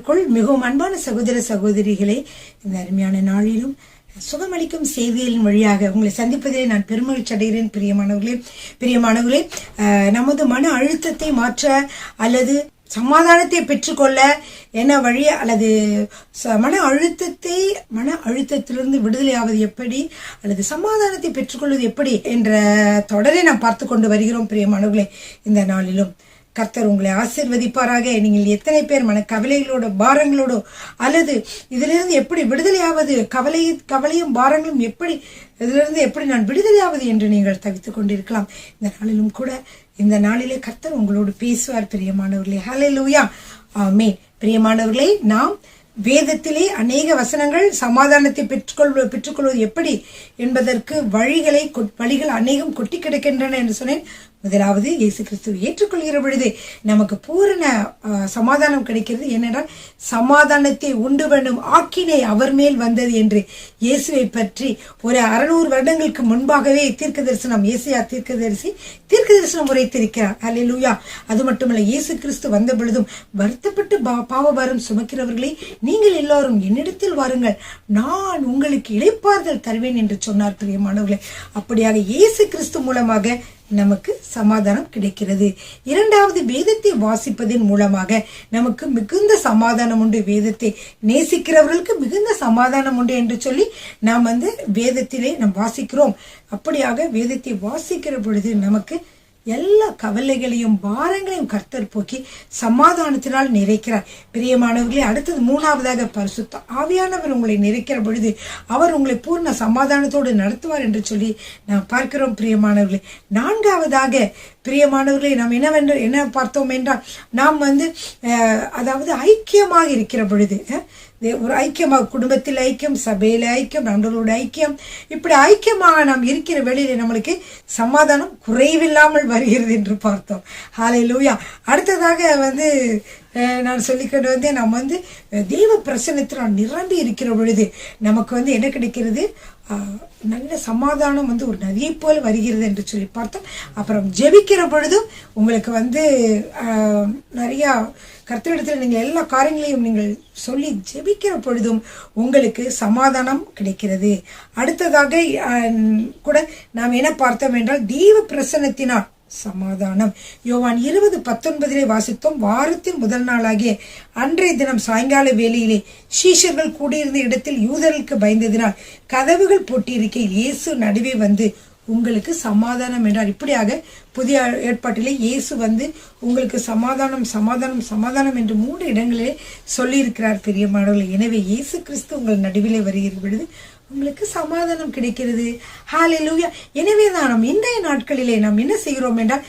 கிறிஸ்துவுக்குள் மிகவும் அன்பான சகோதர சகோதரிகளே, இந்த அருமையான நாளிலும் சுகமளிக்கும் செய்திகளின் வழியாக உங்களை சந்திப்பதிலே நான் பெருமகிழ்ச்சி அடைகிறேன். பிரியமானவர்களே, நமது மன அழுத்தத்தை மாற்ற அல்லது சமாதானத்தை பெற்றுக்கொள்ள என்ன வழி, அல்லது மன அழுத்தத்திலிருந்து விடுதலையாவது எப்படி, அல்லது சமாதானத்தை பெற்றுக்கொள்வது எப்படி என்ற தொடரை நாம் பார்த்து கொண்டு வருகிறோம். பிரியமானவர்களே, இந்த நாளிலும் கர்த்தர் உங்களை ஆசீர்வதிப்பாராக. நீங்கள் எத்தனை பேர் மன கவலைகளோட பாரங்களோட அல்லது இதிலிருந்து எப்படி விடுதலையாவது, கவலையும் பாரங்களும் எப்படி இதிலிருந்து எப்படி நான் விடுதலையாவது என்று நீங்கள் தவித்துக் கொண்டிருக்கலாம். இந்த நாளிலும் கூட இந்த நாளிலே கர்த்தர் உங்களோடு பேசுவார். பிரியமானவர்களே, ஹல்லேலூயா, ஆமென். பிரியமானவர்களே, நாம் வேதத்திலே அநேக வசனங்கள் சமாதானத்தை பெற்றுக்கொள்வது எப்படி என்பதற்கு வழிகள் அநேகம் கொட்டி கிடக்கின்றன என்று சொன்னேன். முதலாவது, இயேசு கிறிஸ்துவை ஏற்றுக்கொள்கிற பொழுது நமக்கு பூரண சமாதானம் கிடைக்கிறது. ஏனென்றால் சமாதானத்தை உண்டு பண்ணும் ஆக்கினை அவர் மேல் வந்தது என்று இயேசுவை பற்றி ஒரு 600 வருடங்களுக்கு முன்பாகவே ஏசாயா தீர்க்கதரிசனம் உரைத்திருக்கிறார். அல்லேலூயா. அது மட்டுமல்ல, இயேசு கிறிஸ்து வந்த பொழுதும் வருத்தப்பட்டு பாவபாரம் சுமக்கிறவர்களே, நீங்கள் எல்லாரும் என்னிடத்தில் வாருங்கள், நான் உங்களுக்கு இளைப்பாறுதல் தருவேன் என்று சொன்னார். பிரியமானவர்களே, அப்படியாக இயேசு கிறிஸ்து மூலமாக நமக்கு சமாதானம் கிடைக்கிறது. இரண்டாவது, வேதத்தை வாசிப்பதன் மூலமாக நமக்கு மிகுந்த சமாதானம் உண்டு. வேதத்தை நேசிக்கிறவர்களுக்கு மிகுந்த சமாதானம் உண்டு என்று சொல்லி நாம் வேதத்திலே நாம் வாசிக்கிறோம். அப்படியாக வேதத்தை வாசிக்கிற பொழுது நமக்கு எல்லா கவலைகளையும் பாரங்களையும் கர்த்தர் போக்கி சமாதானத்தினால் நிறைக்கிறார். பிரியமானவர்களே, அடுத்தது மூணாவதாக, பரிசுத்த ஆவியானவர் உங்களை நிறைக்கிற பொழுது அவர் உங்களை பூர்ண சமாதானத்தோடு நடத்துவார் என்று சொல்லி நாம் பார்க்கிறோம். பிரியமானவர்களே, நான்காவதாக பிரியமானவர்களே, நாம் என்ன பார்த்தோம் என்றால், நாம் அதாவது ஐக்கியமாக இருக்கிற பொழுது ஒரு ஐக்கியமாக, குடும்பத்தில் ஐக்கியம், சபையில ஐக்கியம், நண்பர்களோட ஐக்கியம், இப்படி ஐக்கியமாக நாம் இருக்கிற வேளையில நம்மளுக்கு சமாதானம் குறைவில்லாமல் வருகிறது என்று பார்த்தோம். ஹல்லேலூயா. அடுத்ததாக நான் சொல்லிக்கிட்டு நாம் தெய்வ பிரசன்னத்தில் நிரம்பி இருக்கிற பொழுது நமக்கு என்ன கிடைக்கிறது, நல்ல சமாதானம் ஒரு நதியை போல வருகிறது என்று சொல்லி பார்த்தோம். அப்புறம் ஜெபிக்கிற பொழுதும் உங்களுக்கு நிறைய கர்த்தரிடத்தில் நீங்கள் எல்லா காரியங்களையும் நீங்கள் சொல்லி ஜெபிக்கிற பொழுதும் உங்களுக்கு சமாதானம் கிடைக்கிறது. அடுத்ததாக கூட நாம் என்ன பார்த்தோம் என்றால், தெய்வ பிரசன்னத்தினால் சமாதானம். யோவான் 20:19 வாசித்தோம். வாரத்தின் முதல் நாளாகிய அன்றைய தினம் சாயங்கால வேளையிலே சீஷர்கள் கூடியிருந்த இடத்தில் யூதர்களுக்கு பயந்ததினால் கதவுகள் பூட்டியிருக்கையில் இயேசு நடுவே உங்களுக்கு சமாதானம் என்றார். இப்படியாக புதிய ஏற்பாட்டிலே இயேசு உங்களுக்கு சமாதானம் சமாதானம் சமாதானம் என்று 3 இடங்களிலே சொல்லி இருக்கிறார். பிரியமானவர்களே, எனவே இயேசு கிறிஸ்து உங்கள் நடுவிலே வருகிற பொழுது உங்களுக்கு சமாதானம் கிடைக்கிறது. ஹல்லேலூயா. எனவே தான் நாம் இன்றைய நாட்களிலே நாம் என்ன செய்கிறோம் என்றால்,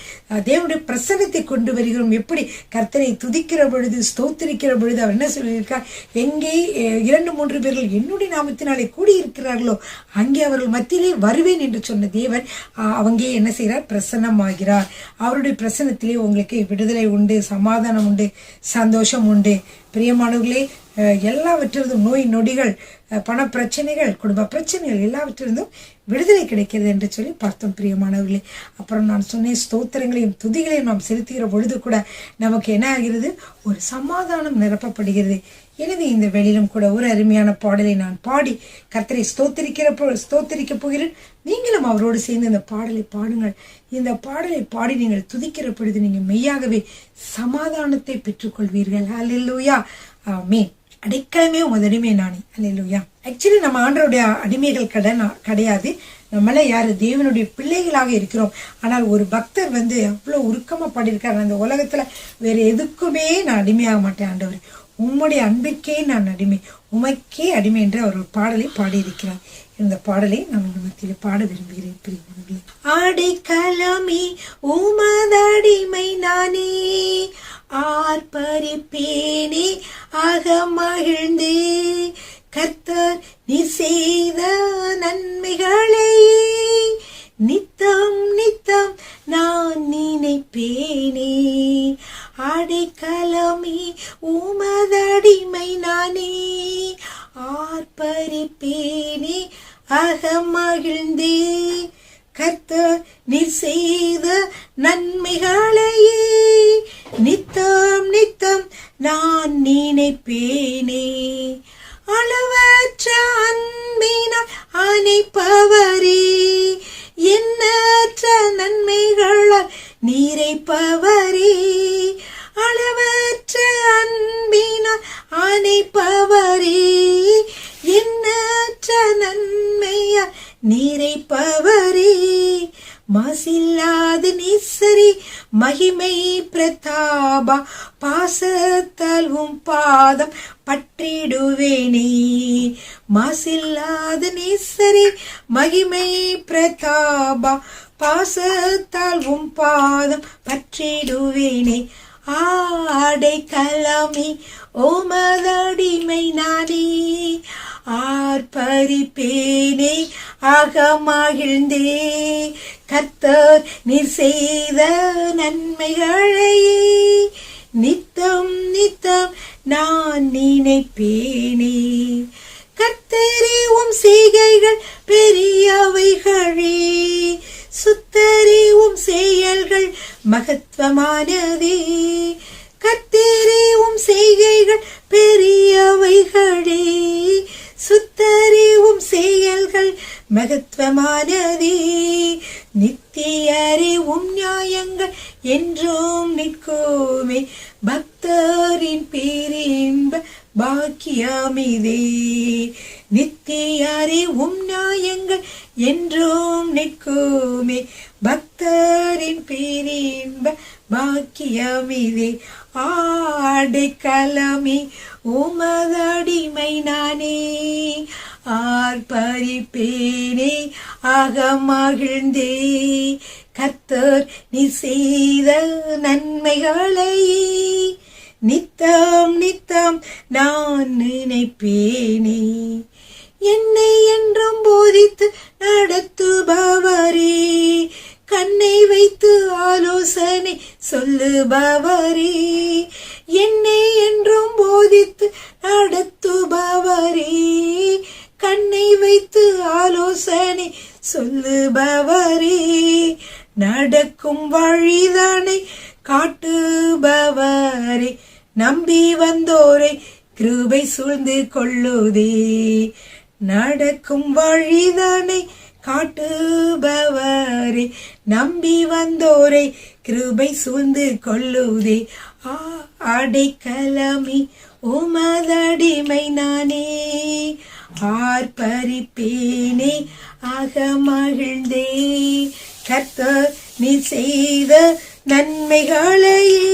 தேவனுடைய பிரசன்னத்தை கொண்டு வருகிறோம். எப்படி கர்த்தரை துதிக்கிற பொழுது, ஸ்தோத்திரிக்கிற பொழுது அவர் என்ன சொல்லியிருக்கார், எங்கே 2-3 பேர்கள் என்னுடைய நாமத்தினாலே கூடியிருக்கிறார்களோ அங்கே அவர்கள் மத்தியிலே வருவேன் என்று சொன்ன தேவன் அவங்க என்ன செய்கிறார், பிரசன்னமாகிறார். அவருடைய பிரசன்னத்திலே உங்களுக்கு விடுதலை உண்டு, சமாதானம் உண்டு, சந்தோஷம் உண்டு. பிரியமானவர்களே, எல்லாவற்றிலிருந்தும் நோய் நொடிகள், பண பிரச்சனைகள், குடும்ப பிரச்சனைகள் எல்லாவற்றிலிருந்தும் விடுதலை கிடைக்கிறது என்று சொல்லி பார்த்தோம். பிரியமானவர்களே, அப்புறம் நான் சொன்னேன், ஸ்தோத்திரங்களையும் துதிகளையும் நாம் செலுத்துகிற பொழுது கூட நமக்கு என்ன ஆகிறது, ஒரு சமாதானம் நிரப்பப்படுகிறது. எனவே இந்த வேளையிலும் கூட ஒரு அருமையான பாடலை நான் பாடி கர்த்தரை ஸ்தோத்திரிக்க போகிறேன். நீங்களும் அவரோடு சேர்ந்து இந்த பாடலை பாடுங்கள். இந்த பாடலை பாடி நீங்கள் துதிக்கிற பொழுது நீங்கள் மெய்யாகவே சமாதானத்தை பெற்றுக்கொள்வீர்கள். அல்லேலூயா, ஆமென். அடைக்கலமே உமதடிமை நானே. அல்லேலூயா. ஆக்சுவலி நம்ம ஆண்டவருடைய அடிமைகள் கிடையாது. நம்மள யாரு, தேவனுடைய பிள்ளைகளாக இருக்கிறோம். ஆனால் ஒரு பக்தர் அவ்வளவு உருக்கமா பாடியிருக்காரு, அந்த உலகத்துல வேற எதுக்குமே நான் அடிமையாக மாட்டேன் ஆண்டவர், உம்முடைய அன்பிற்கே நான் அடிமை, உமைக்கே அடிமை என்று அவர் ஒரு பாடலை பாடியிருக்கிறார். இந்த பாடலை நான் உங்கள் மத்தியில் பாட விரும்புகிறேன். பிரியமானவர்களே, அடைக்கலமே உமதடிமை நானே, ஆர்ப்பரிப்பேனே அகமகிழ்ந்தே, கர்த்தர் நீ செய்த நன்மைகளை நித்தம் நித்தம் நான் நினைப்பேனே, அடைக்கலமே உமதடிமை நானே, ஆர்ப்பரிப்பேனே அகமகிழ்ந்தே, கர்த்தர் நீ செய்த நன்மைகளையே நித்தம் நித்தம் நான் நினைப்பேனே. அளவற்ற அன்பினால் அணைப்பவரே, எண்ணற்ற நன்மைகளால் நிறைப்பவரே. அளவற்ற அன்பினால் அணைப்பவரே, எண்ணற்ற நன்மையால் நிறைப்பவரே. மாசில்லாத நேசரே, மகிமை பிரதாபா, பாசத்தால் பாதம் பற்றிடுவேனே. மாசில்லாத நேசரே, மகிமை பிரதாபா, பாசத்தால் பாதம் பற்றிடுவேனே. ஆடைக்கலமே ஓமதடிமை நானே, ஆர்ப்பரிப்பேனே அகமகிழ்ந்தே. கர்த்தர் நீர் செய்த நன்மைகளையே நித்தம் நித்தம் நான் நினைப்பேனே. கர்த்தரே உம் செய்கைகள் பெரியவைகளே, சுத்தரே உம் செயல்கள் மகத்துவமானதே. கர்த்தரே உம் செய்கைகள் பெரியவைகளே, சுத்தரே உம் செயல்கள் மகத்துவமானதே. நித்தியரே உம் நியாயங்கள் என்றும் நிற்குமே, பக்தரின் பேரின்ப பாக்கியமிதே. நித்தியரே உம் நியாயங்கள் என்றும் நிற்குமே, பக்தரின் பேரின்ப பாக்கியமிதே. ஆடைக்கலமே உமதடிமை நானே, ஆர்ப்பரிப்பேனே அகமகிழ்ந்தே. கர்த்தர் நீர் செய்த நன்மைகளையே நித்தம் நித்தம் நான் நினைப்பேனே. என்னை என்றும் போதித்து நடத்துபவரே, கண்ணை வைத்து ஆலோசனை சொல்லுபவரே. என்னை என்றும் போதித்து நடத்துபவரே, கண்ணை வைத்து ஆலோசனை சொல்லுபவரே. நடக்கும் வழிதானை காட்டுபவரே, நம்பி வந்தோரை கிருபை சூழ்ந்து கொள்ளுதே. நடக்கும் வழிதானை காட்டுபவரே, நம்பி வந்தோரை கிருபை சூழ்ந்து கொள்ளுதே. அடைக்கலமே உமதடிமை நானே, ஆர்ப்பரிப்பேனே அகமகிழ்ந்தே. கர்த்தர் நீர் செய்த நன்மைகளையே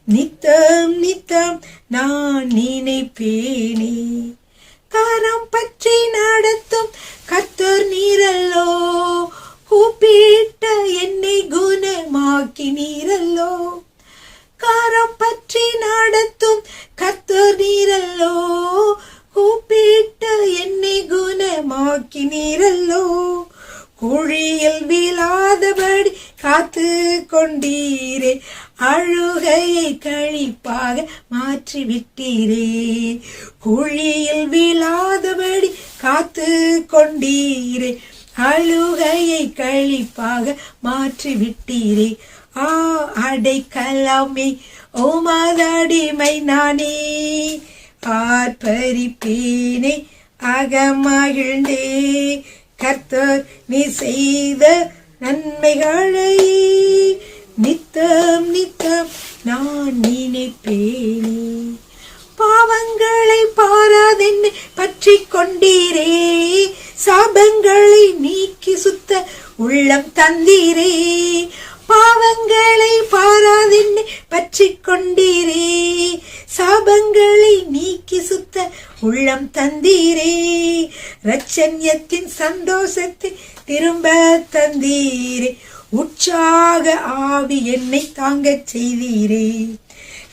நித்தம் நித்தம் நான் நினைப்பேனே. கரம் பற்றி நடத்தும் கர்த்தர் நீரல்லோ, கூப்பிட்ட என்னை குணமாக்கி நீரல்லோ. கரம் பற்றி நடத்தும் கர்த்தர் நீரல்லோ, கூப்பிட்ட என்னை குணமாக்கி நீரல்லோ. குழியில் வீழாதபடி காத்து கொண்டீரே, அழுகையை கழிப்பாக மாற்றி விட்டீரே. குழியில் வீழாதபடி காத்து கொண்டீரே, அழுகையை கழிப்பாக மாற்றி விட்டீரே. அடைக்கலமே உமதடிமை நானே, ஆர்ப்பரிப்பேனே அகமகிழ்ந்தே. கர்த்தர் நீர் செய்த நன்மைகளையே நித்தம் நித்தம் நான் நினைப்பேனே. பாவங்களை பாராதென்னை பற்றி கொண்டீரே, சாபங்களை நீக்கி சுத்த உள்ளம் தந்தீரே. பாவங்களை பாராதென்னை பற்றி கொண்டீரே, சாபங்களை நீக்கி சுத்த உள்ளம் தந்தீரே. இரட்சண்யத்தின் சந்தோஷத்தை திரும்ப தந்தீரே, உற்சாக ஆவி என்னை தாங்க செய்தீரே.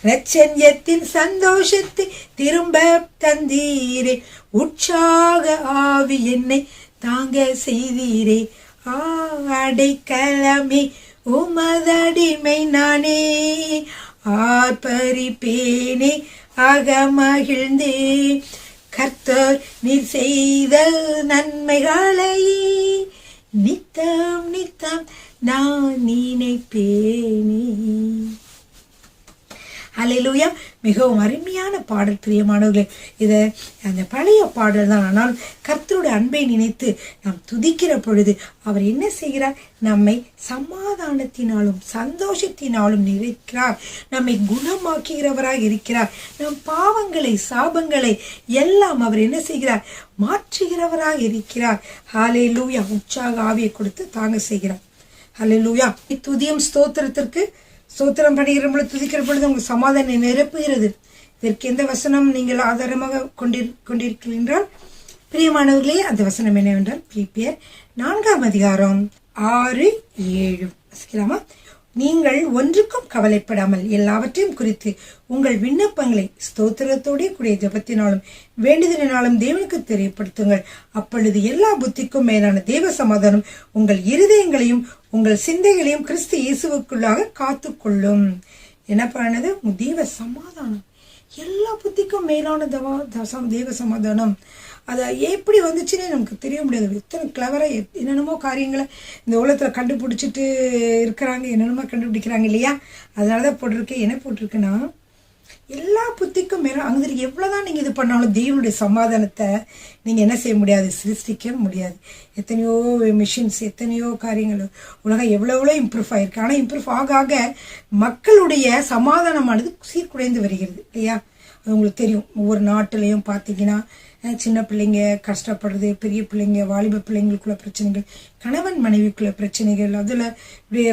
இரட்சண்யத்தின் சந்தோஷத்தை திரும்ப தந்தீரே, உற்சாக ஆவி என்னை தாங்க செய்தீரே. அடைக்கலமே உமதடிமை நானே, ஆர்ப்பரிப்பேனே அகமகிழ்ந்தே. கர்த்தர் நீர் செய்த நன்மைகளையே நித்தம் நித்தம் நான் நினைப்பேனே. ஹல்லேலூயா. மிகவும் அருமையான பாடல் பிரியமானவர்களே. இதை அந்த பழைய பாடல் தான். ஆனால் கர்த்தருடைய அன்பை நினைத்து நாம் துதிக்கிற பொழுது அவர் என்ன செய்கிறார்? நம்மை சமாதானத்தினாலும் சந்தோஷத்தினாலும் நிறைக்கிறார். நம்மை குணமாக்குகிறவராக இருக்கிறார். நம் பாவங்களை சாபங்களை எல்லாம் அவர் என்ன செய்கிறார்? மாற்றுகிறவராக இருக்கிறார். ஹல்லேலூயா. உற்சாக ஆவியை கொடுத்து தாங்க செய்கிறார். ஹல்லேலூயா. துதியும் ஸ்தோத்திரத்திற்கு ஸ்தோத்திரம் பண்ணுகிற பொழுது, துதிக்கிற பொழுது உங்களுக்கு சமாதானம் நிரப்புகிறது. இதற்கு எந்த வசனம் நீங்கள் ஆதாரமாக கொண்டிருக்கிறீர்கள் பிரியமானவர்களே? அந்த வசனம் என்னவென்றால் பிலிப்பியர் 4:6-7 வசிக்கலாமா? நீங்கள் ஒன்றுக்கும் கவலைப்படாமல் எல்லாவற்றையும் குறித்து உங்கள் விண்ணப்பங்களை ஸ்தோத்திரத்தோட கூடிய ஜெபத்தினாலும் வேண்டுதலினாலும் தேவனுக்கு தெரியப்படுத்துங்கள். அப்பொழுது எல்லா புத்திக்கும் மேலான தேவ சமாதானம் உங்கள் இருதயங்களையும் உங்கள் சிந்தைகளையும் கிறிஸ்து இயேசுவுக்குள்ளாக காத்துக்கொள்ளும். என்ன பண்ணது? தேவ சமாதானம், எல்லா புத்திக்கும் மேலான தேவ சமாதானம். அது எப்படி வந்துச்சுன்னே நமக்கு தெரிய முடியாது. எத்தனை கிளவரா என்னென்னமோ காரியங்களை இந்த உலகத்துல கண்டுபிடிச்சிட்டு இருக்கிறாங்க, என்னென்னமோ கண்டுபிடிக்கிறாங்க இல்லையா? அதனாலதான் போட்டிருக்கேன். என்ன போட்டிருக்குன்னா, எல்லா புத்திக்கும் மேல அங்க எவ்வளவுதான் நீங்க இது பண்ணாலும் தேவனுடைய சமாதானத்தை நீங்க என்ன செய்ய முடியாது? சிருஷ்டிக்க முடியாது. எத்தனையோ மிஷின்ஸ், எத்தனையோ காரியங்கள், உலகம் எவ்வளவு இம்ப்ரூவ் ஆயிருக்கு. ஆனா இம்ப்ரூவ் ஆக ஆக மக்களுடைய சமாதானமானது சீர்குலைந்து வருகிறது இல்லையா? அது உங்களுக்கு தெரியும். ஒவ்வொரு நாட்டிலையும் பாத்தீங்கன்னா சின்ன பிள்ளைங்க கஷ்டப்படுறது, பெரிய பிள்ளைங்க, வாலிப பிள்ளைங்களுக்குள்ள பிரச்சனைகள், கணவன் மனைவிக்குள்ள பிரச்சனைகள், அதுல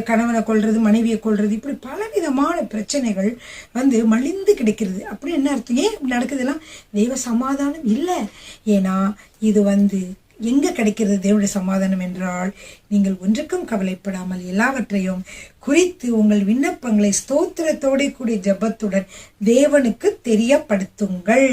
கணவனை கொள்றது, மனைவியை கொள்றது, இப்படி பலவிதமான பிரச்சனைகள் மலிந்து கிடைக்கிறது. அப்படி என்ன அர்த்தம்? ஏன் நடக்குதுலாம்? தெய்வ சமாதானம் இல்லை. ஏன்னா இது எங்க கிடைக்கிறது தேவனுடைய சமாதானம் என்றால், நீங்கள் ஒன்றுக்கும் கவலைப்படாமல் எல்லாவற்றையும் குறித்து உங்கள் விண்ணப்பங்களை ஸ்தோத்திரத்தோட கூடிய ஜெபத்துடன் தேவனுக்கு தெரியப்படுத்துங்கள்.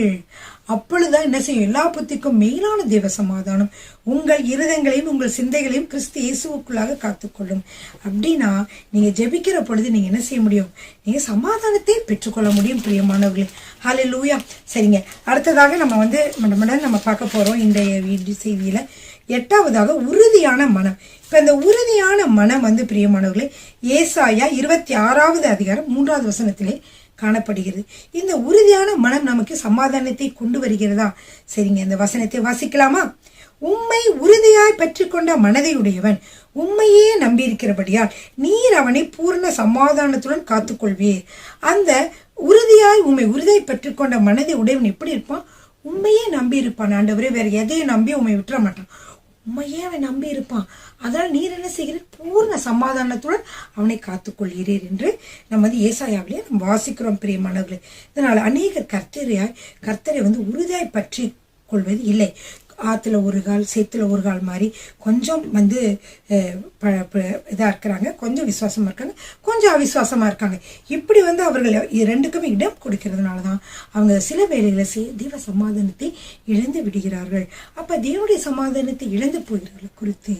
அப்பொழுதுதான் என்ன செய்யும்? எல்லா புத்திக்கும் மேலான தேவ சமாதானம் உங்கள் இருதயங்களையும் உங்கள் சிந்தைகளையும் கிறிஸ்து இயேசுவுக்குள்ளாக காத்துக்கொள்ளும். அப்படின்னா நீங்க ஜெபிக்கிற பொழுது நீங்க என்ன செய்ய முடியும்? நீங்க சமாதானத்தை பெற்றுக்கொள்ள முடியும் பிரியமானவர்களே. ஹல்லேலூயா. சரிங்க, அடுத்ததாக நம்ம பார்க்க போறோம் இன்றைய வீடியோ செய்தியில 8வதாக உறுதியான மனம். இப்ப இந்த உறுதியான மனம் பிரியமானவர்களே ஏசாயா 26:3 வசனத்திலே காணப்படுகிறது. இந்த உறுதியான மனம் நமக்கு சமாதானத்தை கொண்டு வருகிறதா? சரிங்க, இந்த வசனத்தை வாசிக்கலாமா? உம்மை உறுதியாய் பெற்றுக்கொண்ட மனதை உடையவன் உம்மையே நம்பியிருக்கிறபடியால் நீர் அவனை பூர்ண சமாதானத்துடன் காத்துக்கொள்வீர். அந்த உறுதியாய் பெற்றுக்கொண்ட மனதை உடையவன் எப்படி இருப்பான்? உண்மையே நம்பி இருப்பான். ஆண்டவரே, வேற எதையும் நம்பி உண்மை விட்டுற மாட்டான். உண்மையே அவன் நம்பி இருப்பான். அதனால் நீர் என்ன செய்கிறீர்? பூர்ண சமாதானத்துடன் அவனை காத்துக்கொள்கிறீர் என்று நம்ம ஏசாயாவிலே நம்ம வாசிக்கிறோம் பிரியமானவர்களே. இதனால அநேகர் கர்த்தரை உறுதியாய் பற்றி கொள்வது இல்லை. ஆத்துல ஒரு கால் சேத்துல ஒரு கால் மாதிரி கொஞ்சம் இதா இருக்கிறாங்க, கொஞ்சம் விசுவாசமா இருக்காங்க, கொஞ்சம் அவிசுவாசமா இருக்காங்க. இப்படி அவர்கள் ரெண்டுக்குமே இடம் கொடுக்கிறதுனாலதான் அவங்க சில வேளைகளை தேவ சமாதானத்தை இழந்து விடுகிறார்கள். அப்ப தேவனுடைய சமாதானத்தை இழந்து போகிறார்கள் குறித்து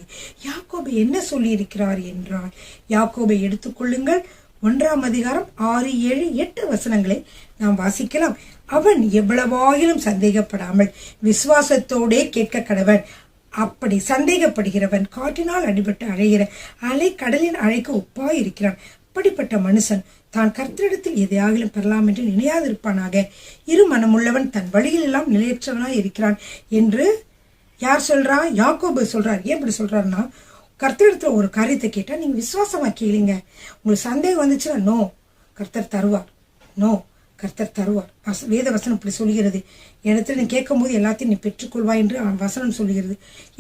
யாக்கோபு என்ன சொல்லி இருக்கிறார் என்றால், யாக்கோபை எடுத்துக்கொள்ளுங்கள். 1:6-7-8 வசனங்களை நாம் வாசிக்கலாம். அவன் எவ்வளவாயிலும் சந்தேகப்படாமல் விசுவாசத்தோடே கேட்க கடவன். அப்படி சந்தேகப்படுகிறவன் காற்றினால் அடிபட்டு அழைகிற அலை கடலின் அழைக்கு ஒப்பாய் இருக்கிறான். அப்படிப்பட்ட மனுஷன் தான் கர்த்தரிடத்தில் எதையாகிலும் பெறலாம் என்று நினையாதிருப்பானாக. இரு மனமுள்ளவன் தன் வழியில் எல்லாம் நிலையற்றவனாய் இருக்கிறான் என்று யார் சொல்றா? யாக்கோபு சொல்றார். ஏன் இப்படி சொல்றாருன்னா, கர்த்தரிடத்துல ஒரு காரியத்தை கேட்டா நீங்க விசுவாசமா கேளுங்க. உங்களுக்கு சந்தேகம் வந்துச்சுன்னா நோ, கர்த்தர் தருவார். நோ, கர்த்தர் தருவார். வேத வசனம் இப்படி சொல்லுகிறது. இடத்துல நீ கேட்கும் போது எல்லாத்தையும் நீ பெற்றுக்கொள்வாய் என்று வசனம் சொல்லுகிறது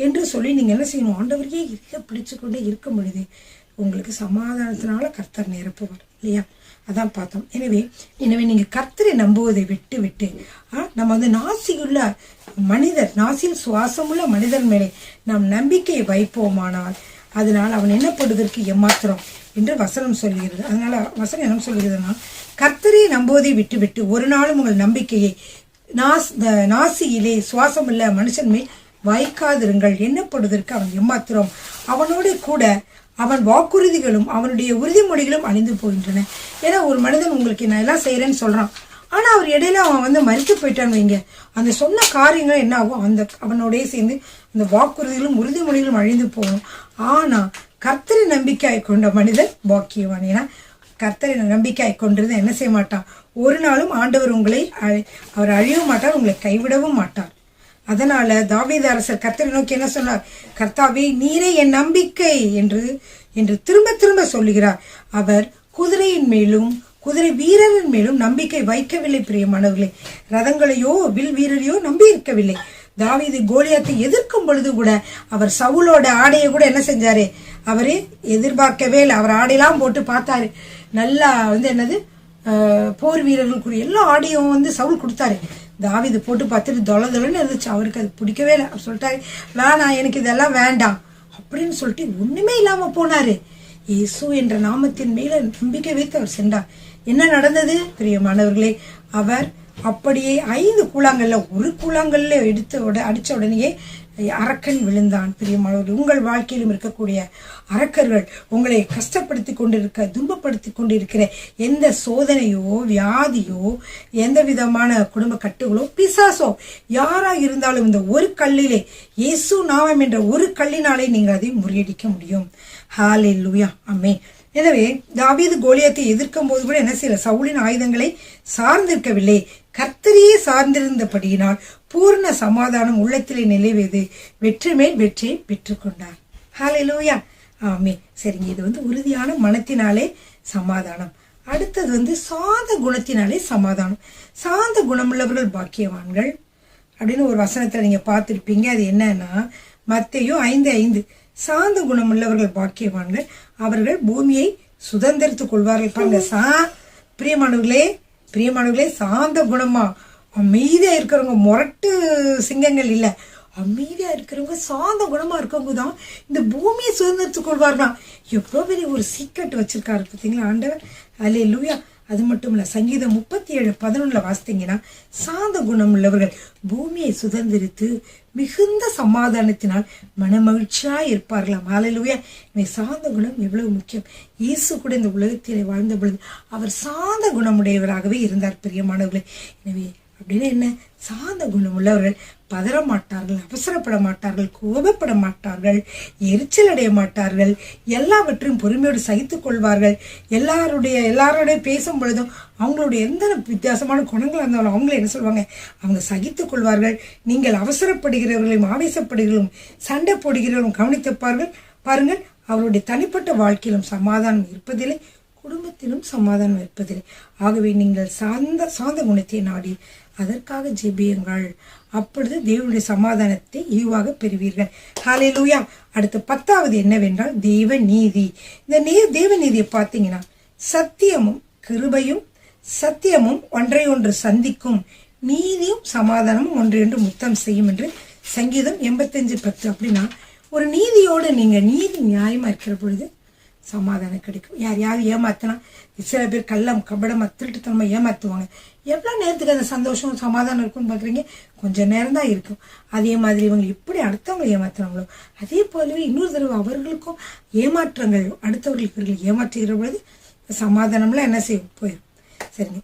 என்று சொல்லி நீங்க என்ன செய்யணும்? ஆண்டவரையே பிடிச்சுக்கொண்டே இருக்க முடியுது. உங்களுக்கு சமாதானத்தினால கர்த்தர் நிரப்புவார் இல்லையா? அதான் பார்த்தோம். எனவே நீங்க கர்த்தரை நம்புவதை விட்டு நம்ம நாசியில் சுவாசமுள்ள மனிதர் மேலே நாம் நம்பிக்கையை வைப்போமானால் அதனால் அவன் என்னப்படுவதற்கு ஏமாத்திரம் என்று வசனம் சொல்லுகிறது. அதனால வசனம் என்ன சொல்லுகிறதுனா, கர்த்தரை நம்புவதை விட்டு ஒரு நாளும் உங்கள் நம்பிக்கையை நாசியிலே சுவாசமுள்ள மனுஷன் மேல் வைக்காதிருங்கள். என்னப்படுவதற்கு அவன் ஏமாத்திரம். அவனோட கூட அவன் வாக்குறுதிகளும் அவனுடைய உறுதிமொழிகளும் அழிந்து போகின்றன. ஏன்னா ஒரு மனிதன் உங்களுக்கு நான் எல்லாம் செய்யறேன்னு சொல்றான், ஆனா அவர் இடையில அவன் மறித்து போயிட்டான்னு வைங்க, அந்த சொன்ன காரியங்கள் என்ன ஆகும்? அவனோடய சேர்ந்து அந்த வாக்குறுதிகளும் உறுதிமொழிகளும் அழிந்து போகணும். ஆனா கர்த்தரை நம்பிக்கை கொண்ட மனிதன் பாக்கியவான். ஏன்னா கர்த்தரை நம்பிக்கை கொண்டிருந்த என்ன செய்ய மாட்டான்? ஒரு நாளும் ஆண்டவர் உங்களை அவர் அழியவும் மாட்டார், உங்களை கைவிடவும் மாட்டார். அதனால தாவீது அரசர் கர்த்தரை நோக்கி என்ன சொன்னார்? கர்த்தாவே, நீரே என் நம்பிக்கை என்று என்று திரும்ப திரும்ப சொல்லுகிறார். அவர் குதிரையின் மேலும் குதிரை வீரரின் மேலும் நம்பிக்கை வைக்கவில்லை. பிரியமானவர்களே, ரதங்களையோ வில் வீரரையோ நம்பி இருக்கவில்லை. தாவீது கோலியாத்தை எதிர்க்கும் பொழுது கூட அவர் சவுலோட ஆடையை கூட என்ன செஞ்சாரு? அவரு எதிர்பார்க்கவே இல்லை. அவர் ஆடையெல்லாம் போட்டு பார்த்தாரு. நல்லா என்னது போர் வீரர்களுக்குரிய எல்லா ஆடையும் சவுல் கொடுத்தாரு. தாவீது போட்டு பார்த்துட்டு தொலைன்னு இருந்துச்சு. அவருக்கு அது பிடிக்கவே இல்லை. அவர் சொல்லிட்டாரு, வேணாம், எனக்கு இதெல்லாம் வேண்டாம் அப்படின்னு சொல்லிட்டு ஒண்ணுமே இல்லாம போனாரு. இயேசு என்ற நாமத்தின் மேல நம்பிக்கை வைத்து அவர் சென்றார். என்ன நடந்தது பிரியமானவர்களே? அவர் அப்படியே 5 கூழாங்கல்ல ஒரு கூழாங்கல்ல அடிச்ச உடனேயே அரக்கன் விழுந்தான். பிரியமானவர்கள், உங்கள் வாழ்க்கையிலும் இருக்கக்கூடிய அரக்கர்கள் உங்களை கஷ்டப்படுத்தி கொண்டிருக்க, துன்பப்படுத்தி கொண்டிருக்கிற எந்த சோதனையோ வியாதியோ எந்த விதமான குடும்ப கட்டுகளோ பிசாசோ யாரா இருந்தாலும் இந்த ஒரு கல்லிலே, இயேசு நாமம் என்ற ஒரு கல்லினாலே நீங்கள் அதை முறியடிக்க முடியும். ஹல்லேலூயா, ஆமென். எனவே தாவீது கோலியாத்தை எதிர்க்கும் போது கூட என்ன செய்யல? சவுலின் ஆயுதங்களை சார்ந்திருக்கவில்லை, கர்த்தரையே சார்ந்திருந்தபடியினால் பூர்ண சமாதானம் உள்ளத்திலே நிலைவேது வெற்றி மேல் வெற்றியை பெற்றுக்கொண்டார். ஹல்லேலூயா, ஆமென். சரிங்க, இது உறுதியான மனத்தினாலே சமாதானம். அடுத்தது சாந்த குணத்தினாலே சமாதானம். சாந்த குணமுள்ளவர்கள் பாக்கியவான்கள் அப்படின்னு ஒரு வசனத்தை நீங்க பார்த்திருப்பீங்க. அது என்னன்னா மத்தேயு 5:5. சாந்த குணமுள்ளவர்கள் பாக்கியவான்கள், அவர்கள் பூமியை சுதந்திரித்துக் கொள்வார்கள். பாருங்க, பிரியமானவர்களே, சாந்த குணமா அமைதியா இருக்கிறவங்க, முரட்டு சிங்கங்கள் இல்ல, அமைதியா இருக்கிறவங்க, சாந்த குணமா இருக்கவங்க தான் இந்த பூமியை சுதந்திரித்துக் கொள்வார்களாம். எவ்வளவு பெரிய ஒரு சீக்ரெட் வச்சிருக்காரு பார்த்தீங்களா ஆண்டவர். அல்லேலூயா. அது மட்டும் இல்ல, சங்கீதம் 37:11 வாசித்தீங்கன்னா, சாந்த குணம் உள்ளவர்கள் பூமியை சுதந்திரித்து மிகுந்த சமாதானத்தினால் மனமகிழ்ச்சியா இருப்பார்களாம். ஹல்லேலூயா. சாந்த குணம் எவ்வளவு முக்கியம். இயேசு கூட இந்த உலகத்திலே வாழ்ந்த பொழுது அவர் சாந்த குணமுடையவராகவே இருந்தார். பிரியமானவர்களே, எனவே அப்படின்னு என்ன? சாந்த குணம் உள்ளவர்கள் பதற மாட்டார்கள், அவசரப்பட மாட்டார்கள், கோபப்பட மாட்டார்கள், எரிச்சல் அடைய மாட்டார்கள், எல்லாவற்றையும் பொறுமையோடு சகித்துக் கொள்வார்கள். எல்லாரோட பேசும் பொழுதும் அவங்களுடைய எந்த வித்தியாசமான குணங்கள் இருந்தாலும் அவங்கள என்ன சொல்லுவாங்க? அவங்க சகித்துக் கொள்வார்கள். நீங்கள் அவசரப்படுகிறவர்களையும் ஆவேசப்படுகிறவர்களும் சண்டை போடுகிறவர்களும் கவனித்துப்பார்கள். பாருங்கள், அவருடைய தனிப்பட்ட வாழ்க்கையிலும் சமாதானம் இருப்பதில்லை, குடும்பத்திலும் சமாதானம் இருப்பதில்லை. ஆகவே நீங்கள் சாந்த குணத்தை நாடி அதற்காக ஜெபியுங்கள். அப்பொழுது தேவனுடைய சமாதானத்தை ஈவாக பெறுவீர்கள். ஹல்லேலூயா. அடுத்த 10வது என்னவென்றால் தேவ நீதி. இந்த தேவ நீதியை பார்த்தீங்கன்னா, சத்தியமும் கிருபையும் சத்தியமும் ஒன்றை ஒன்று சந்திக்கும், நீதியும் சமாதானமும் ஒன்றையொன்று முத்தம் செய்யும் என்று சங்கீதம் 85:10. அப்படின்னா ஒரு நீதியோடு நீதி நியாயமா இருக்கிற பொழுது சமாதானம் கிடைக்கும். யார் ஏமாத்தினா, சில பேர் கள்ளம் கபடம் திருட்டுத்தனமா ஏமாத்துவாங்க. எவ்வளவு நேரத்துக்கு அந்த சந்தோஷம் சமாதானம் இருக்கும்னு பாக்குறீங்க? கொஞ்ச நேரம் தான் இருக்கும். அதே மாதிரி இவங்க எப்படி அடுத்தவங்க ஏமாத்துறாங்களோ அதே போலவே இன்னொரு தடவை அவர்களுக்கும் ஏமாற்றங்கள், அடுத்தவர்களுக்கு ஏமாற்றுகிற பொழுது சமாதானம்லாம் என்ன செய்யும்? போயிடும். சரிங்க.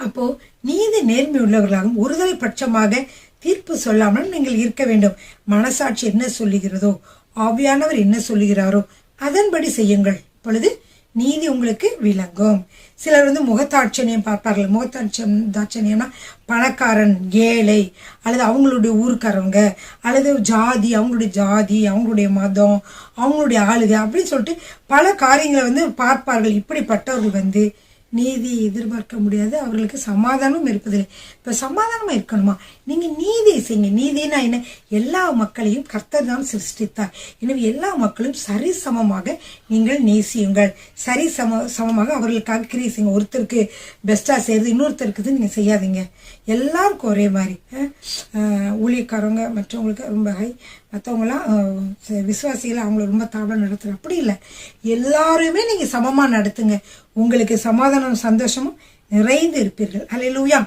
அப்போ நீதி நேர்மை உள்ளவர்களாகவும் ஒருதலை பட்சமாக தீர்ப்பு சொல்லாமல் நீங்கள் இருக்க வேண்டும். மனசாட்சி என்ன சொல்லுகிறதோ, ஆவியானவர் என்ன சொல்லுகிறாரோ அதன்படி செய்யுங்கள். பொழுது நீதி உங்களுக்கு விளங்கும். சிலர் முகத்தாட்சணியம் பார்ப்பார்கள். முகத்தாட்சணியம்னா பணக்காரன், ஏழை, அல்லது அவங்களுடைய ஊருக்காரவங்க, அல்லது ஜாதி, அவங்களுடைய மதம், அவங்களுடைய ஆளுகை அப்படின்னு சொல்லிட்டு பல காரியங்களை பார்ப்பார்கள். இப்படிப்பட்டவர்கள் நீதியை எதிர்பார்க்க முடியாது. அவர்களுக்கு சமாதானம் இருப்பதில்லை. இப்ப சமாதானமா இருக்கணுமா? நீங்க நீதியை செய்யுங்க. நீதினா என்ன? எல்லா மக்களையும் கர்த்தர் தான் சிருஷ்டித்தார். எனவே எல்லா மக்களும் சரிசமமாக நீங்கள் நேசியுங்கள். சமமாக அவர்களுக்காக கிரியை செய்யுங்க. ஒருத்தருக்கு பெஸ்டா செய்யறது இன்னொருத்தருக்கு நீங்க செய்யாதீங்க. எல்லாருக்கும் ஒரே மாதிரி. ஊழியக்காரவங்க மற்றவங்களுக்கு ரொம்ப ஹை, மற்றவங்களாம் விசுவாசிகளை அவங்கள ரொம்ப தாழ்வா நடத்துற அப்படி இல்லை. எல்லாருமே நீங்க சமமா நடத்துங்க. உங்களுக்கு சமாதானம் சந்தோஷமும் நிறைந்து இருப்பீர்கள். அல்லேலூயா.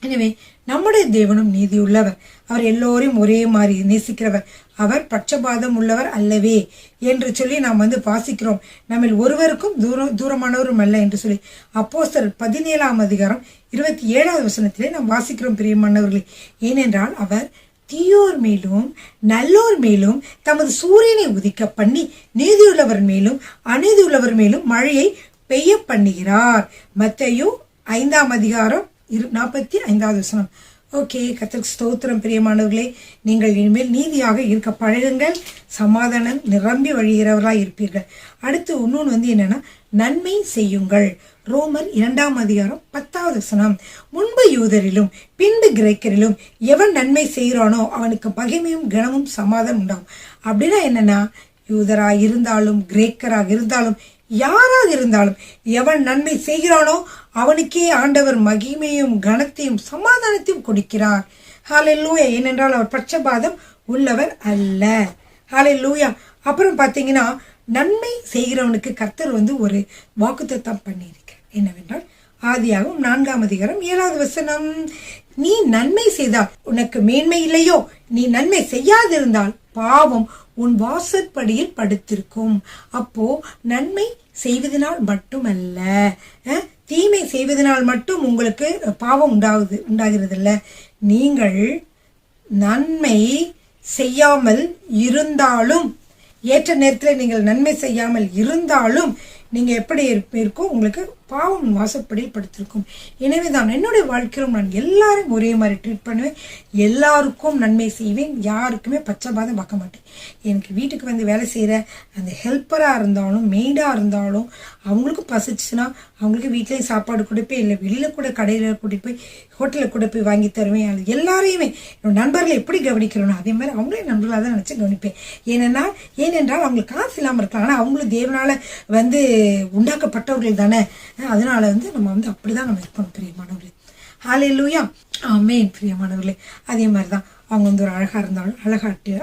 எனவே நம்முடைய தேவனும் நீதி உள்ளவர். அவர் எல்லோரையும் ஒரே மாதிரி நேசிக்கிறவர். அவர் பட்சபாதம் உள்ளவர் அல்லவே என்று சொல்லி நாம் வாசிக்கிறோம். நம்ம ஒருவருக்கும் தூரமானவரும் அல்ல என்று சொல்லி அப்போஸ்தலர் 17:27 நாம் வாசிக்கிறோம். பிரியமானவர்களே, ஏனென்றால் அவர் தீயோர் மேலும் நல்லோர் மேலும் தமது சூரியனை உதிக்க பண்ணி நீதியுள்ளவர் மேலும் அநீதியுள்ளவர் மேலும் மழையை பெய்ய பண்ணுகிறார். மத்தேயு 5ஆம் அதிகாரம் 45வது வசனம். ஓகே, கர்த்தருக்கு ஸ்தோத்திரம். பிரியமானவர்களே, நீங்கள் இனிமேல் நீதியாக இருக்க பழகுங்கள், சமாதானம் நிரம்பி வழிகிறவர்களாக இருப்பீர்கள். அடுத்து இன்னொன்று என்னன்னா, நன்மை செய்யுங்கள். ரோமர் 2ஆம் அதிகாரம் 10வது வசனம். முன்பு யூதரிலும் பின்பு கிரேக்கரிலும் எவன் நன்மை செய்கிறானோ அவனுக்கு மகிமையும் கனமும் சமாதானம் உண்டாகும். அப்படின்னா என்னன்னா, யூதராக இருந்தாலும் கிரேக்கராக இருந்தாலும் யாராக இருந்தாலும் எவன் நன்மை செய்கிறானோ அவனுக்கே ஆண்டவர் மகிமையும் கனத்தையும் சமாதானத்தையும் கொடுக்கிறார். ஹல்லேலூயா. ஏனென்றால் அவர் பட்சபாதம் உள்ளவர் அல்ல. ஹல்லேலூயா. அப்புறம் பார்த்தீங்கன்னா, நன்மை செய்கிறவனுக்கு கர்த்தர் ஒரு வாக்குத்தத்தம் பண்ணியிருக்கிறார். என்னவென்றால் ஆதியாகமம் 4ஆம் அதிகாரம் 7வது வசனம். நீ நன்மை செய்தால் உனக்கு மேன்மை இல்லையோ, நீ நன்மை செய்யாதிருந்தால் பாவம் உன் வாசற்படியில் படுத்திருக்கும். அப்போ நன்மை செய்வதனால் மட்டுமல்ல, தீமை செய்வதனால் மட்டும் உங்களுக்கு பாவம் உண்டாகிறது இல்ல. நீங்கள் நன்மை செய்யாமல் இருந்தாலும், ஏற்ற நேரத்தில் நீங்கள் நன்மை செய்யாமல் இருந்தாலும் நீங்க எப்படி இருக்கும், உங்களுக்கு பாவம் வாசப்படியில் படுத்திருக்கும். எனவே தான் என்னுடைய வாழ்க்கையிலும் நான் எல்லாரும் ஒரே மாதிரி ட்ரீட் பண்ணுவேன், எல்லாருக்கும் நன்மை செய்வேன், யாருக்குமே பச்சைபாதம் பார்க்க மாட்டேன். எனக்கு வீட்டுக்கு வேலை செய்கிற அந்த ஹெல்ப்பராக இருந்தாலும் மெய்டாக இருந்தாலும் அவங்களுக்கும் பசிச்சுன்னா அவங்களுக்கு வீட்லேயும் சாப்பாடு கொடுப்பேன், இல்லை வெளியில் கூட கடையில் கூட்டிகிட்டு போய் ஹோட்டலில் கூட போய் வாங்கி தருவேன். அது எல்லாரையுமே என்னோட நண்பர்களை எப்படி கவனிக்கிறோனோ அதே மாதிரி அவங்களே நண்பர்களாக தான் நினச்சி கவனிப்பேன். ஏனென்றால் அவங்களுக்கு காசு இல்லாமல் இருக்கலாம், ஆனால் அவங்களும் தேவனால் உண்டாக்கப்பட்டவர்கள் தானே. அதனால நம்ம அப்படிதான் நம்ம இருக்கணும் பிரியமானவர்களே. ஹல்லேலூயா. ஆமென். பிரியமானவர்களே, அதே மாதிரிதான் அவங்க ஒரு அழகா இருந்தாலும்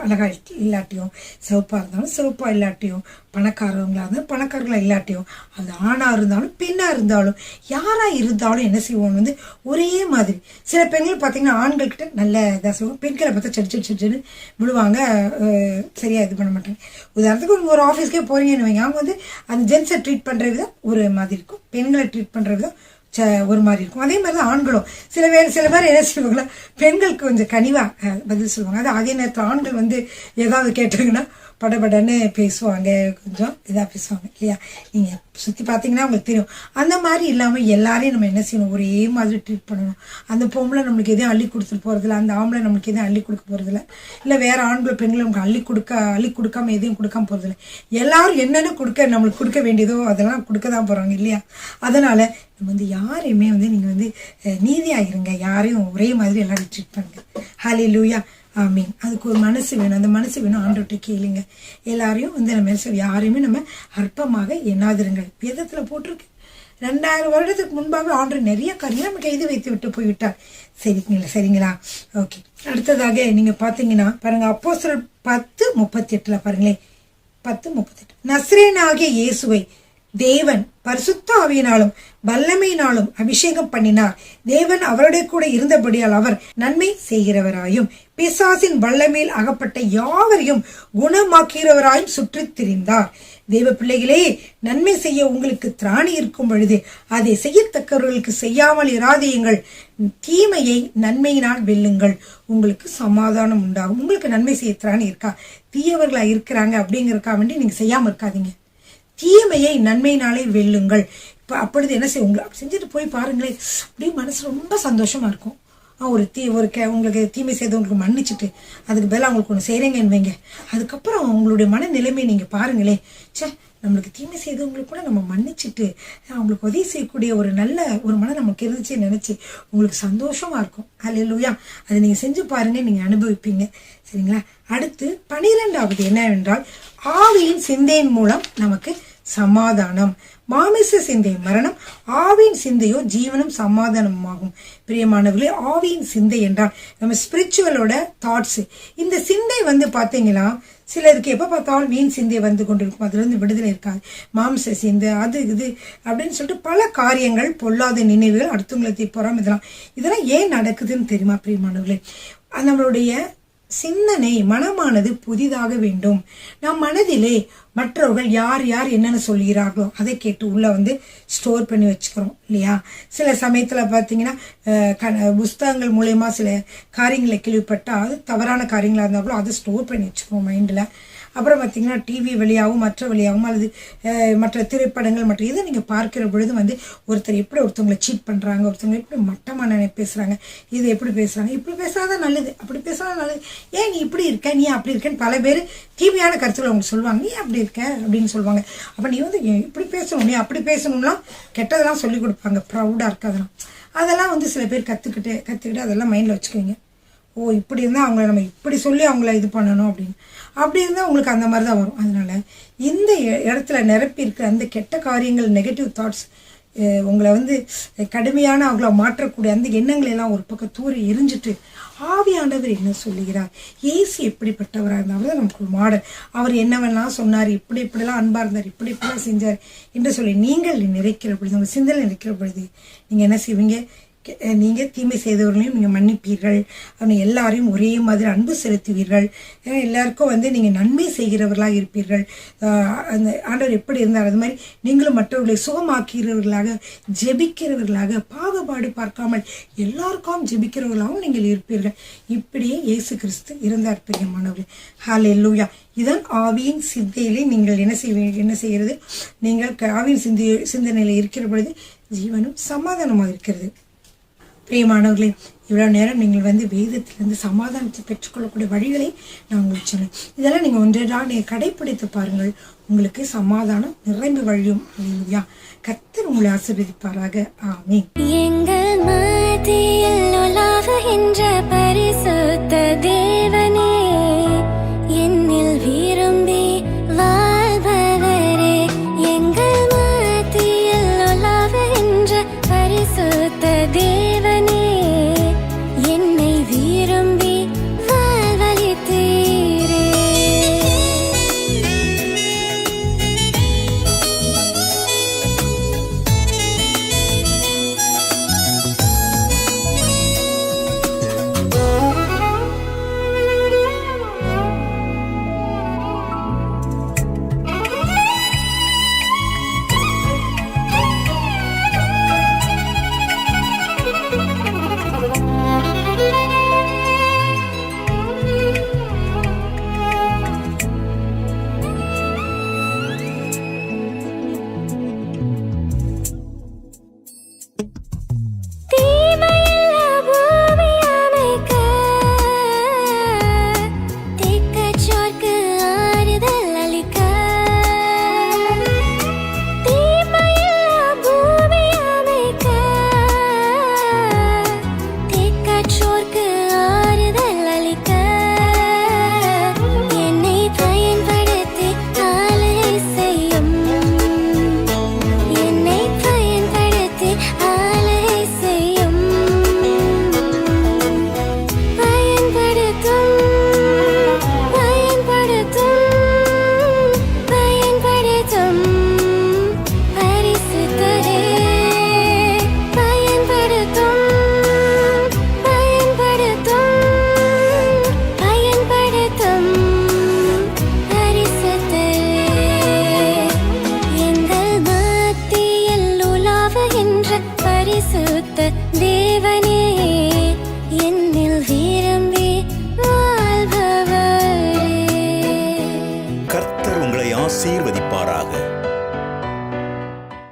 அழகா இல்லாட்டியும், சிவப்பா இருந்தாலும் சிவப்பா இல்லாட்டியும், பணக்காரவங்களா இருந்தாலும் பணக்காரங்களா இல்லாட்டியும், அது ஆணா இருந்தாலும் பெண்ணா இருந்தாலும் யாரா இருந்தாலும் என்ன செய்வோம் ஒரே மாதிரி. சில பெண்கள் பார்த்தீங்கன்னா ஆண்கள் கிட்ட நல்ல இதாக செய்வோம், பெண்களை பார்த்தா செடிச்சுன்னு விழுவாங்க, சரியா இது பண்ண மாட்டாங்க. உதாரணத்துக்கு ஒரு ஆஃபீஸ்க்கே போறீங்கன்னு வைங்க, அவங்க அந்த ஜென்ஸை ட்ரீட் பண்ற விதம் ஒரு மாதிரி இருக்கும், பெண்களை ட்ரீட் பண்ற விதம் ஒரு மாதிரி இருக்கும். அதே மாதிரி தான் ஆண்களும் சில பேர் என்ன செய்வாங்களா, பெண்களுக்கு கொஞ்சம் கனிவா பதில் சொல்லுவாங்க. அதே நேரத்தில் ஆண்கள் ஏதாவது கேட்டாங்கன்னா படபடன்னு பேசுவாங்க, கொஞ்சம் இதாக பேசுவாங்க இல்லையா. நீங்கள் சுற்றி பார்த்தீங்கன்னா உங்களுக்கு தெரியும். அந்த மாதிரி இல்லாமல் எல்லாரையும் நம்ம என்ன செய்யணும், ஒரே மாதிரி ட்ரீட் பண்ணணும். அந்த பொம்பளை நம்மளுக்கு எதையும் அள்ளி கொடுத்துட்டு போகிறதில்ல, அந்த ஆம்பளை நம்மளுக்கு எதையும் அள்ளி கொடுக்க போகிறதில்ல, இல்லை வேற ஆண்கள் பெண்கள் நமக்கு அள்ளி கொடுக்காம எதையும் கொடுக்காம போகிறதில்ல. எல்லாரும் என்னென்ன நம்மளுக்கு கொடுக்க வேண்டியதோ அதெல்லாம் கொடுக்க தான் போகிறாங்க இல்லையா. அதனால் நம்ம யாரையுமே நீங்கள் நீதியாக இருங்க, யாரையும் ஒரே மாதிரி எல்லாரும் ட்ரீட் பண்ணுங்க. ஹல்லேலூயா. ஆமீன். அதுக்கு ஒரு மனசு வேணும், அந்த மனசு வேணும். ஆண்டவர்கிட்ட கேளுங்க. எல்லாரையும் நம்ம யாரையுமே நம்ம அற்பமாக எண்ணாதிருங்கள். வேதத்தில் போட்டிருக்கு. 2000 வருடத்துக்கு முன்பாக ஆண்டவர் நிறைய காரியம் நமக்கு எழுதி வைத்து விட்டு போய்விட்டார். சரிங்களா? ஓகே. அடுத்ததாக நீங்க பாத்தீங்கன்னா பாருங்க, அப்போஸ்தலர் 10:38 பாருங்களேன். 10:38. நசரேயனாகிய இயேசுவை தேவன் பரிசுத்த ஆவியினாலும் வல்லமையினாலும் அபிஷேகம் பண்ணினார். தேவன் அவருடைய கூட இருந்தபடியால் அவர் நன்மை செய்கிறவராயும் பிசாசின் வல்லமையில் அகப்பட்ட யாவரையும் குணமாக்கிறவராயும் சுற்றித் திரிந்தார். தேவ பிள்ளைகளே, நன்மை செய்ய உங்களுக்கு திராணி இருக்கும் பொழுது அதை செய்யத்தக்கவர்களுக்கு செய்யாமல் இராதீங்கள். தீமையை நன்மையினால் வெல்லுங்கள், உங்களுக்கு சமாதானம் உண்டாகும். உங்களுக்கு நன்மை செய்ய திராணி இருக்கா? தீயவர்களா இருக்கிறாங்க அப்படிங்கறதுக்காக வேண்டி நீங்க செய்யாம இருக்காதீங்க. தீமையை நன்மையினாலே வெல்லுங்கள். இப்போ அப்பொழுது என்ன செய்ய, உங்களுக்கு செஞ்சுட்டு போய் பாருங்களேன், அப்படியே மனசு ரொம்ப சந்தோஷமா இருக்கும். உங்களுக்கு தீமை செய்தவங்களுக்கு மன்னிச்சுட்டு அதுக்கு பதிலாக அவங்களுக்கு ஒன்று செய்கிறீங்கன்னு வைங்க. அதுக்கப்புறம் உங்களுடைய மன நிலைமையை நீங்கள் பாருங்களேன். நம்மளுக்கு தீமை செய்தவங்களுக்கு கூட நம்ம மன்னிச்சுட்டு அவங்களுக்கு உதவி செய்யக்கூடிய ஒரு நல்ல ஒரு மனம் நமக்கு இருந்துச்சு நினைச்சு உங்களுக்கு சந்தோஷமா இருக்கும். ஹல்லேலூயா. அதை நீங்க செஞ்சு பாருங்க, நீங்க அனுபவிப்பீங்க. சரிங்களா? அடுத்து 12வது என்னவென்றால், ஆவியின் சிந்தையின் மூலம் நமக்கு சமாதானம். மாமிச சிந்தை மரணம், ஆவியின் சிந்தையோ ஜீவனும் சமாதானமும் ஆகும். பிரியமானவர்களே, ஆவியின் சிந்தை என்றால் நம்ம ஸ்பிரிச்சுவலோட தாட்ஸ். இந்த சிந்தை பாத்தீங்கன்னா சிலருக்கு எப்ப பார்த்தாலும் வீண் சிந்தை கொண்டிருக்கும், அதுல இருந்து விடுதலை இருக்காது. மாம்ச சிந்தை அது இது அப்படின்னு சொல்லிட்டு பல காரியங்கள், பொல்லாத நினைவுகள், அடுத்தவங்களை போறாம இதெல்லாம் ஏன் நடக்குதுன்னு தெரியுமா பிரியமானவர்களே? நம்மளுடைய சிந்தனை மனமானது புதிதாக வேண்டும். நம் மனதிலே மற்றவர்கள் யார் யார் என்னென்ன சொல்கிறார்களோ அதை கேட்டு உள்ளே வந்து ஸ்டோர் பண்ணி வச்சுக்கிறோம் இல்லையா. சில சமயத்தில் பார்த்தீங்கன்னா புஸ்தகங்கள் மூலயமா சில காரியங்களை கேள்விப்பட்டால் அது தவறான காரியங்களாக இருந்தால் கூட அதை ஸ்டோர் பண்ணி வச்சுக்கிறோம் மைண்டில். அப்புறம் பார்த்திங்கன்னா டிவி வழியாகவும் மற்ற வழியாகவும் அல்லது மற்ற திரைப்படங்கள் மற்ற இதை நீங்கள் பார்க்கிற பொழுது வந்து ஒருத்தர் எப்படி ஒருத்தவங்களை சீட் பண்ணுறாங்க, ஒருத்தவங்க எப்படி மட்டமாக பேசுகிறாங்க, இது எப்படி பேசுகிறாங்க, இப்படி பேசாதான் நல்லது, அப்படி பேசாதான் நல்லது, ஏன் நீ இப்படி இருக்க, நீ அப்படி இருக்கேன்னு பல பேர் தீமையான கருத்துக்கள் அவங்க சொல்லுவாங்க. நீ அப்படி இருக்க அப்படின்னு சொல்லுவாங்க. அப்போ நீ வந்து இப்படி பேசணும், நீ அப்படி பேசணும்லாம் கெட்டதெல்லாம் சொல்லிக் கொடுப்பாங்க, ப்ரௌடாக இருக்காதெல்லாம். அதெல்லாம் வந்து சில பேர் கற்றுக்கிட்டு அதெல்லாம் மைண்டில் வச்சுக்குவீங்க. ஓ இப்படி இருந்தால் அவங்கள நம்ம இப்படி சொல்லி அவங்கள இது பண்ணணும் அப்படின்னு. அப்படி இருந்தால் உங்களுக்கு அந்த மாதிரி தான் வரும். அதனால் இந்த இடத்துல நிரப்பி இருக்கிற அந்த கெட்ட காரியங்கள், நெகட்டிவ் தாட்ஸ் உங்களை வந்து கடுமையான அவங்கள மாற்றக்கூடிய அந்த எண்ணங்களை எல்லாம் ஒரு பக்கம் தூர எரிஞ்சிட்டு ஆவியானவர் என்ன சொல்லுகிறார், இயேசு எப்படிப்பட்டவராக இருந்தால் தான் நமக்கு ஒரு மாடல். அவர் என்னவெல்லாம் சொன்னார், இப்படிலாம் அன்பாக இருந்தார், இப்படிலாம் செஞ்சார் என்று சொல்லி நீங்கள் நிறைக்கிற பொழுது, உங்கள் சிந்தனை நிறைக்கிற பொழுது நீங்கள் என்ன செய்வீங்க, நீங்கள் தீமை செய்தவர்களையும் நீங்கள் மன்னிப்பீர்கள், அவங்க எல்லாரையும் ஒரே மாதிரி அன்பு செலுத்துவீர்கள். ஏன்னா எல்லாருக்கும் வந்து நீங்கள் நன்மை செய்கிறவர்களாக இருப்பீர்கள். அந்த ஆண்டவர் எப்படி இருந்தார் அது மாதிரி நீங்களும் மற்றவர்களை சுகமாக்கிறவர்களாக, ஜெபிக்கிறவர்களாக, பாகுபாடு பார்க்காமல் எல்லாருக்கும் ஜெபிக்கிறவர்களாகவும் நீங்கள் இருப்பீர்கள். இப்படியே இயேசு கிறிஸ்து இருந்தார் பிரியமானவர்களே. ஹல்லேலூயா. இதன் ஆவியின் சிந்தையிலே நீங்கள் என்ன செய்கிறது, நீங்கள் ஆவியின் சிந்தனையில் இருக்கிற பொழுது ஜீவனும் சமாதானமாக இருக்கிறது. பிரியமானவர்களே, இவ்வளோ நேரம் நீங்கள் வந்து வேதத்திலிருந்து சமாதானத்தை பெற்றுக்கொள்ளக்கூடிய வழிகளை நான் உங்களுக்கு சொன்னேன். இதெல்லாம் நீங்கள் ஒன்றாக நீங்கள் கடைப்பிடித்து பாருங்கள், உங்களுக்கு சமாதானம் நிறைந்து வழியும். அல்லேலூயா. கர்த்தர் உங்களை ஆசீர்வதிப்பாராக. ஆமென். எங்கள் மத்தியில் உலாவுகின்ற பரிசுத்த தேவனே, என்னில் விரும்பி வாழ்பவரே, எங்கள் மத்தியில் உலாவுகின்ற பரிசுத்த தேவனே, என்னை விரும்பி வாழ்வளித்தீரே. பரிசுத்த தேவனே, என்னில் விரும்பி வாழ்பவரே. கர்த்தர் உங்களை ஆசீர்வதிப்பார்.